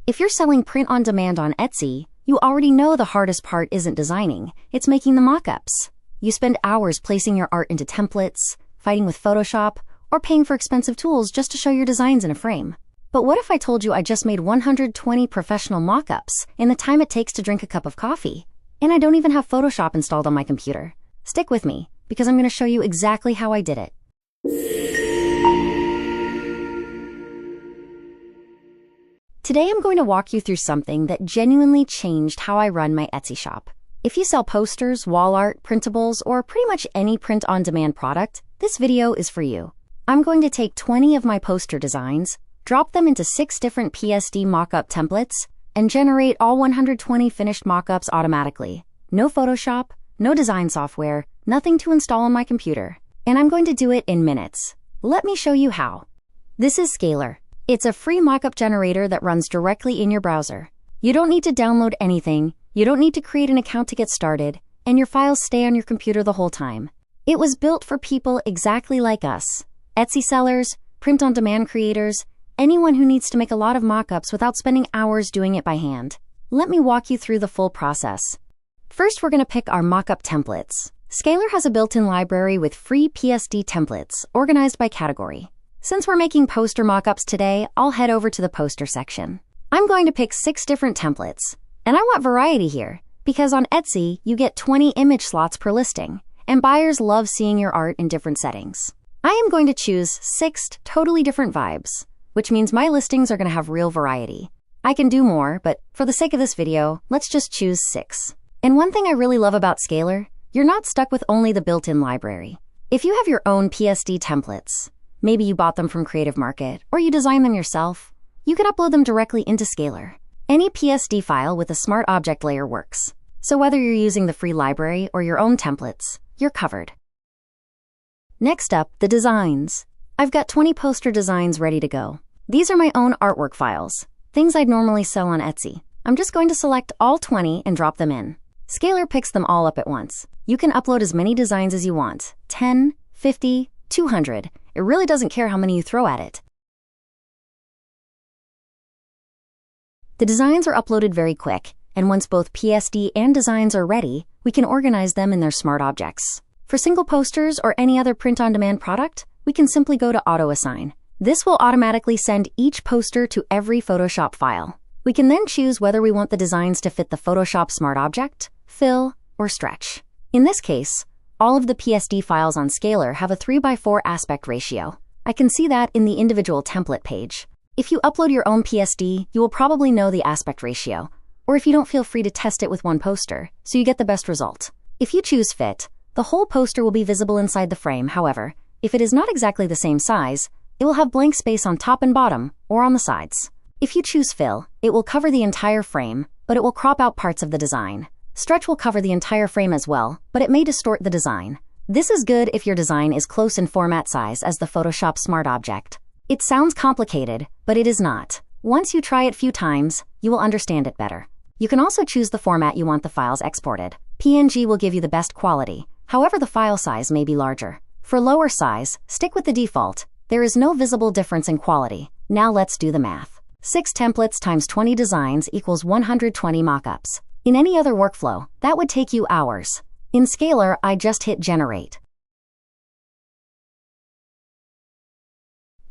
If you're selling print on demand on Etsy, you already know the hardest part isn't designing, it's making the mockups. You spend hours placing your art into templates, fighting with Photoshop, or paying for expensive tools just to show your designs in a frame. But what if I told you I just made 120 professional mockups in the time it takes to drink a cup of coffee? And I don't even have Photoshop installed on my computer. Stick with me, because I'm going to show you exactly how I did it. Today I'm going to walk you through something that genuinely changed how I run my Etsy shop. If you sell posters, wall art, printables, or pretty much any print-on-demand product, this video is for you. I'm going to take 20 of my poster designs, drop them into 6 different PSD mockup templates, and generate all 120 finished mockups automatically. No Photoshop, no design software, nothing to install on my computer. And I'm going to do it in minutes. Let me show you how. This is Scaylr. It's a free mockup generator that runs directly in your browser. You don't need to download anything, you don't need to create an account to get started, and your files stay on your computer the whole time. It was built for people exactly like us. Etsy sellers, print-on-demand creators, anyone who needs to make a lot of mockups without spending hours doing it by hand. Let me walk you through the full process. First, we're going to pick our mockup templates. Scaylr has a built-in library with free PSD templates organized by category. Since we're making poster mockups today, I'll head over to the poster section. I'm going to pick 6 different templates. And I want variety here, because on Etsy, you get 20 image slots per listing, and buyers love seeing your art in different settings. I am going to choose 6 totally different vibes, which means my listings are going to have real variety. I can do more, but for the sake of this video, let's just choose 6. And one thing I really love about Scaylr, you're not stuck with only the built-in library. If you have your own PSD templates, maybe you bought them from Creative Market, or you designed them yourself, you can upload them directly into Scaylr. Any PSD file with a smart object layer works. So whether you're using the free library or your own templates, you're covered. Next up, the designs. I've got 20 poster designs ready to go. These are my own artwork files, things I'd normally sell on Etsy. I'm just going to select all 20 and drop them in. Scaylr picks them all up at once. You can upload as many designs as you want, 10, 50, 200. It really doesn't care how many you throw at it. The designs are uploaded very quick, and once both PSD and designs are ready, we can organize them in their smart objects. For single posters or any other print-on-demand product, we can simply go to auto-assign. This will automatically send each poster to every Photoshop file. We can then choose whether we want the designs to fit the Photoshop smart object, fill, or stretch. In this case, all of the PSD files on Scaylr have a 3:4 aspect ratio. I can see that in the individual template page. If you upload your own PSD, you will probably know the aspect ratio, or if you don't, feel free to test it with one poster, so you get the best result. If you choose fit, the whole poster will be visible inside the frame. However, if it is not exactly the same size, it will have blank space on top and bottom, or on the sides. If you choose fill, it will cover the entire frame, but it will crop out parts of the design. Stretch will cover the entire frame as well, but it may distort the design. This is good if your design is close in format size as the Photoshop smart object. It sounds complicated, but it is not. Once you try it a few times, you will understand it better. You can also choose the format you want the files exported. PNG will give you the best quality. However, the file size may be larger. For lower size, stick with the default. There is no visible difference in quality. Now let's do the math. 6 templates times 20 designs equals 120 mockups. In any other workflow, that would take you hours. In Scaylr, I just hit generate.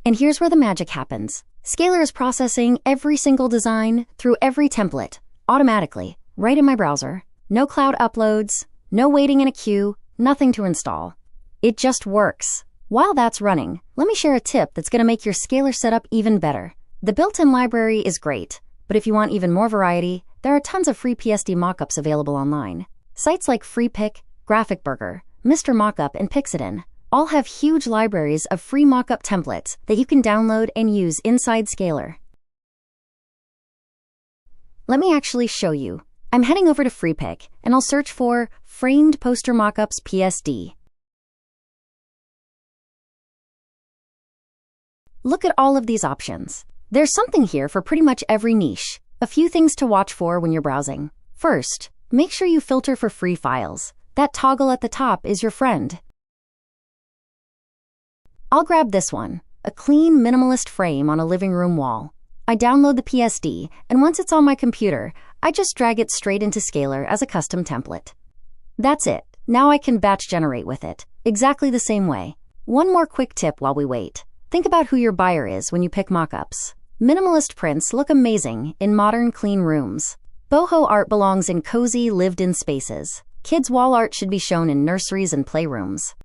And here's where the magic happens. Scaylr is processing every single design through every template, automatically, right in my browser. No cloud uploads, no waiting in a queue, nothing to install. It just works. While that's running, let me share a tip that's going to make your Scaylr setup even better. The built-in library is great, but if you want even more variety, there are tons of free PSD mockups available online. Sites like FreePic, Graphic Burger, Mr. Mockup, and Pixidin all have huge libraries of free mockup templates that you can download and use inside Scaylr. Let me actually show you. I'm heading over to FreePic, and I'll search for Framed Poster Mockups PSD. Look at all of these options. There's something here for pretty much every niche. A few things to watch for when you're browsing. First, make sure you filter for free files. That toggle at the top is your friend. I'll grab this one, a clean, minimalist frame on a living room wall. I download the PSD, and once it's on my computer, I just drag it straight into Scaylr as a custom template. That's it. Now I can batch generate with it, exactly the same way. One more quick tip while we wait. Think about who your buyer is when you pick mockups. Minimalist prints look amazing in modern, clean rooms. Boho art belongs in cozy, lived-in spaces. Kids' wall art should be shown in nurseries and playrooms.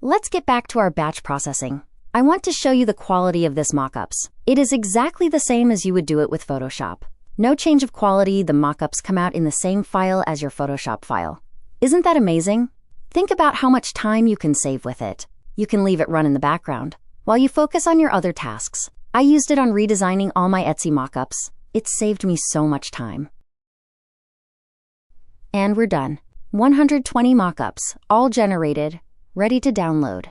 Let's get back to our batch processing. I want to show you the quality of this mockups. It is exactly the same as you would do it with Photoshop. No change of quality, the mockups come out in the same file as your Photoshop file. Isn't that amazing? Think about how much time you can save with it. You can leave it run in the background while you focus on your other tasks. I used it on redesigning all my Etsy mockups. It saved me so much time. And we're done. 120 mockups, all generated, ready to download.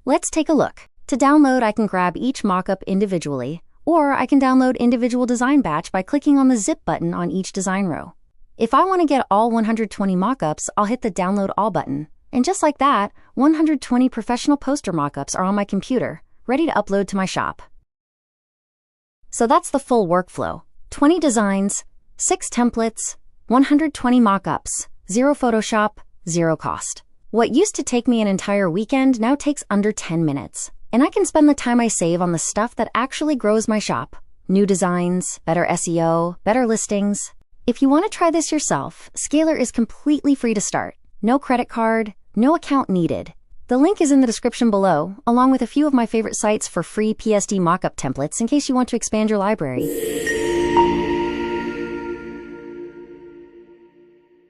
Let's take a look. To download, I can grab each mockup individually, or I can download individual design batch by clicking on the zip button on each design row. If I want to get all 120 mockups, I'll hit the Download All button. And just like that, 120 professional poster mockups are on my computer, ready to upload to my shop. So that's the full workflow. 20 designs, 6 templates, 120 mockups, 0 Photoshop, 0 cost. What used to take me an entire weekend now takes under 10 minutes. And I can spend the time I save on the stuff that actually grows my shop. New designs, better SEO, better listings. If you want to try this yourself, Scaylr is completely free to start. No credit card, no account needed. The link is in the description below, along with a few of my favorite sites for free PSD mockup templates in case you want to expand your library.